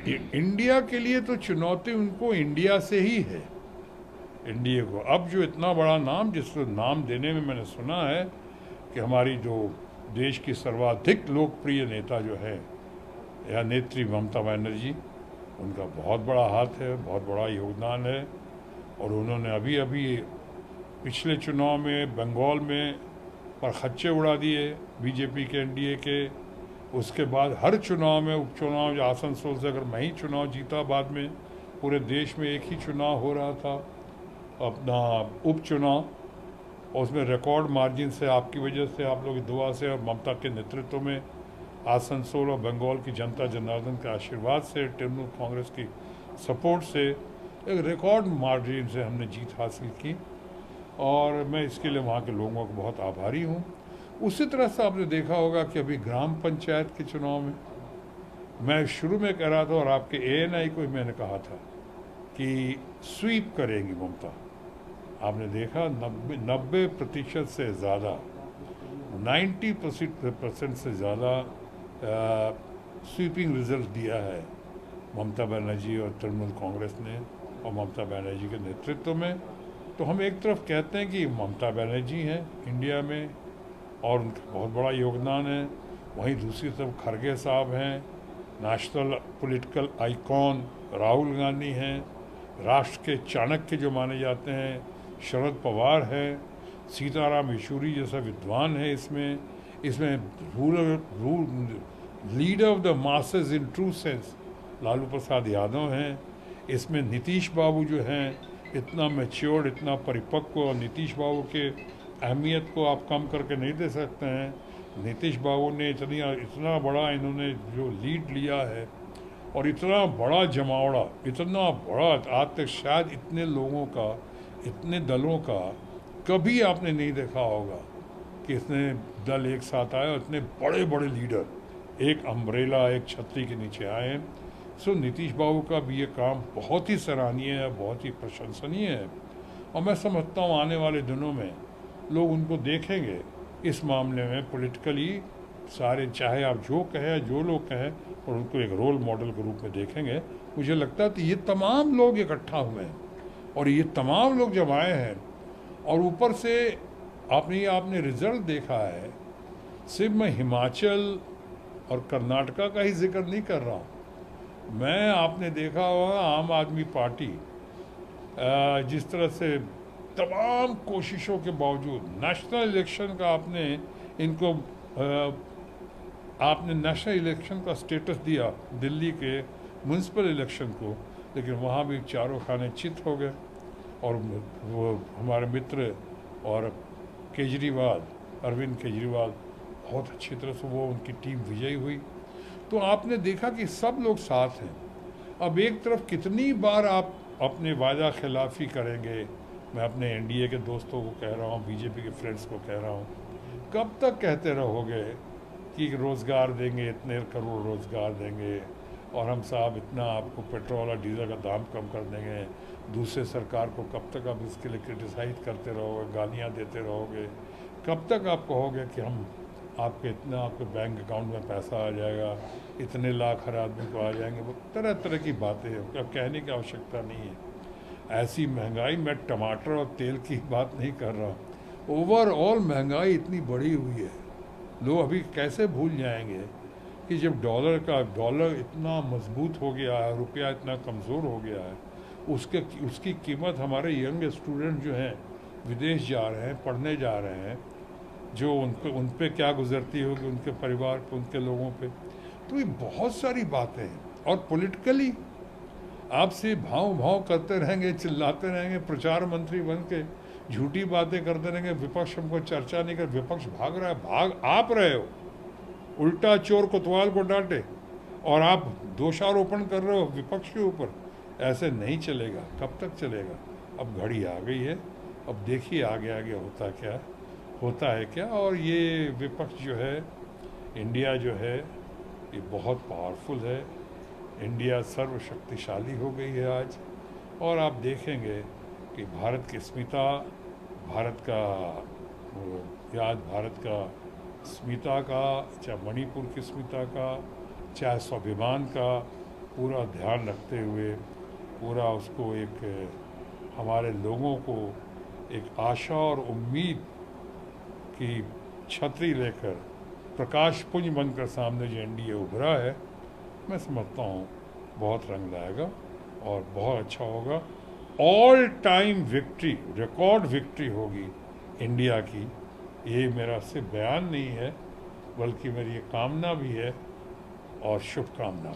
India के लिए तो चुनौती उनको इंडिया से ही है। इंडिया को अब जो इतना बड़ा नाम, जिसको नाम देने में मैंने सुना है कि हमारी जो देश की सर्वाधिक लोकप्रिय नेता जो है या नेत्री ममता बनर्जी, उनका बहुत बड़ा हाथ है, बहुत बड़ा योगदान है। और उन्होंने अभी अभी पिछले चुनाव में बंगाल में पर खच्चे उड़ा दिए बीजेपी के, एनडीए के। उसके बाद हर चुनाव में, उपचुनाव, जो आसनसोल से अगर मैं ही चुनाव जीता, बाद में पूरे देश में एक ही चुनाव हो रहा था अपना उपचुनाव, और उसमें रिकॉर्ड मार्जिन से, आपकी वजह से, आप लोगों की दुआ से और ममता के नेतृत्व में, आसनसोल और बंगाल की जनता जनार्दन के आशीर्वाद से, तृणमूल कांग्रेस की सपोर्ट से एक रिकॉर्ड मार्जिन से हमने जीत हासिल की। और मैं इसके लिए वहाँ के लोगों को बहुत आभारी हूँ। उसी तरह से आपने देखा होगा कि अभी ग्राम पंचायत के चुनाव में मैं शुरू में कह रहा था, और आपके एएनआई को भी मैंने कहा था कि स्वीप करेंगी ममता। आपने देखा 90% से ज़्यादा, 90% से ज़्यादा स्वीपिंग रिजल्ट दिया है ममता बनर्जी और तृणमूल कांग्रेस ने, और ममता बनर्जी के नेतृत्व में। तो हम एक तरफ कहते हैं कि ममता बनर्जी हैं इंडिया में और उनका बहुत बड़ा योगदान है, वहीं दूसरी तरफ खड़गे साहब हैं, national political icon Rahul Gandhi हैं, राष्ट्र के चाणक्य जो माने जाते हैं शरद पवार है, सीताराम येचुरी जैसा विद्वान है इसमें leader of the masses in true sense Lalu Prasad Yadav हैं, इसमें नीतीश बाबू जो हैं इतना मैच्योर्ड, इतना परिपक्व, और नीतीश बाबू के अहमियत को आप कम करके नहीं दे सकते हैं। नीतीश बाबू ने इतना बड़ा इन्होंने जो लीड लिया है, और इतना बड़ा जमावड़ा, इतना बड़ा, आज तक शायद इतने लोगों का, इतने दलों का कभी आपने नहीं देखा होगा कि इतने दल एक साथ आए और इतने बड़े बड़े लीडर एक अम्ब्रेला, एक छतरी के नीचे आए हैं। सो नीतीश बाबू का भी ये काम बहुत ही सराहनीय है, बहुत ही प्रशंसनीय है। और मैं समझता हूँ आने वाले दिनों में लोग उनको देखेंगे इस मामले में पॉलिटिकली, सारे, चाहे आप जो कहें, जो लोग कहें, और उनको एक रोल मॉडल के रूप में देखेंगे। मुझे लगता है कि ये तमाम लोग इकट्ठा हुए हैं, और ये तमाम लोग जब आए हैं, और ऊपर से आपने रिजल्ट देखा है। सिर्फ मैं हिमाचल और कर्नाटका का ही जिक्र नहीं कर रहा हूँ, मैं, आपने देखा होगा आम आदमी पार्टी जिस तरह से तमाम कोशिशों के बावजूद नेशनल इलेक्शन का आपने नेशनल इलेक्शन का स्टेटस दिया दिल्ली के म्यूनसिपल इलेक्शन को, लेकिन वहाँ भी चारों खाने चित हो गए। और वो हमारे मित्र और केजरीवाल, अरविंद केजरीवाल, बहुत अच्छी तरह से वो उनकी टीम विजयी हुई। तो आपने देखा कि सब लोग साथ हैं। अब एक तरफ कितनी बार आप अपने वादा खिलाफी करेंगे। मैं अपने एनडीए के दोस्तों को कह रहा हूँ, बीजेपी के फ्रेंड्स को कह रहा हूँ, कब तक कहते रहोगे कि रोज़गार देंगे, इतने करोड़ रोज़गार देंगे, और हम साहब इतना आपको पेट्रोल और डीजल का दाम कम कर देंगे। दूसरे सरकार को कब तक आप इसके लिए क्रिटिसाइज करते रहोगे, गालियाँ देते रहोगे। कब तक आप कहोगे कि हम आपके बैंक अकाउंट में पैसा आ जाएगा, इतने लाख हर आदमी को आ जाएंगे। वो तरह तरह की बातें हैं, अब कहने की आवश्यकता नहीं है। ऐसी महंगाई, मैं टमाटर और तेल की बात नहीं कर रहा हूँ, ओवरऑल महंगाई इतनी बढ़ी हुई है। लोग अभी कैसे भूल जाएंगे कि जब डॉलर इतना मजबूत हो गया है, रुपया इतना कमज़ोर हो गया है, उसकी कीमत हमारे यंग स्टूडेंट जो हैं विदेश जा रहे हैं, पढ़ने जा रहे हैं, जो उन पे क्या गुजरती होगी, उनके परिवार पे, उनके लोगों पे। तो ये बहुत सारी बातें हैं। और पॉलिटिकली आपसे भाव करते रहेंगे, चिल्लाते रहेंगे, प्रचार मंत्री बन के झूठी बातें करते रहेंगे, विपक्ष हमको चर्चा नहीं कर, विपक्ष भाग रहा है, भाग आप रहे हो। उल्टा चोर कोतवाल को डांटे और आप दोषारोपण कर रहे हो विपक्ष के ऊपर। ऐसे नहीं चलेगा। कब तक चलेगा? अब घड़ी आ गई है, अब देखिए आगे आगे होता है क्या। और ये विपक्ष जो है, इंडिया जो है, ये बहुत पावरफुल है। इंडिया सर्वशक्तिशाली हो गई है आज। और आप देखेंगे कि भारत की अस्मिता, भारत का स्मिता का, चाहे मणिपुर की स्मिता का, चाहे स्वाभिमान का, पूरा ध्यान रखते हुए, पूरा उसको एक हमारे लोगों को एक आशा और उम्मीद की छतरी लेकर प्रकाश पुंज बनकर सामने जो एनडीए उभरा है, मैं समझता हूँ बहुत रंग लाएगा और बहुत अच्छा होगा। All time victory, record victory होगी इंडिया की। ये मेरा सिर्फ बयान नहीं है, बल्कि मेरी ये कामना भी है और शुभकामना भी।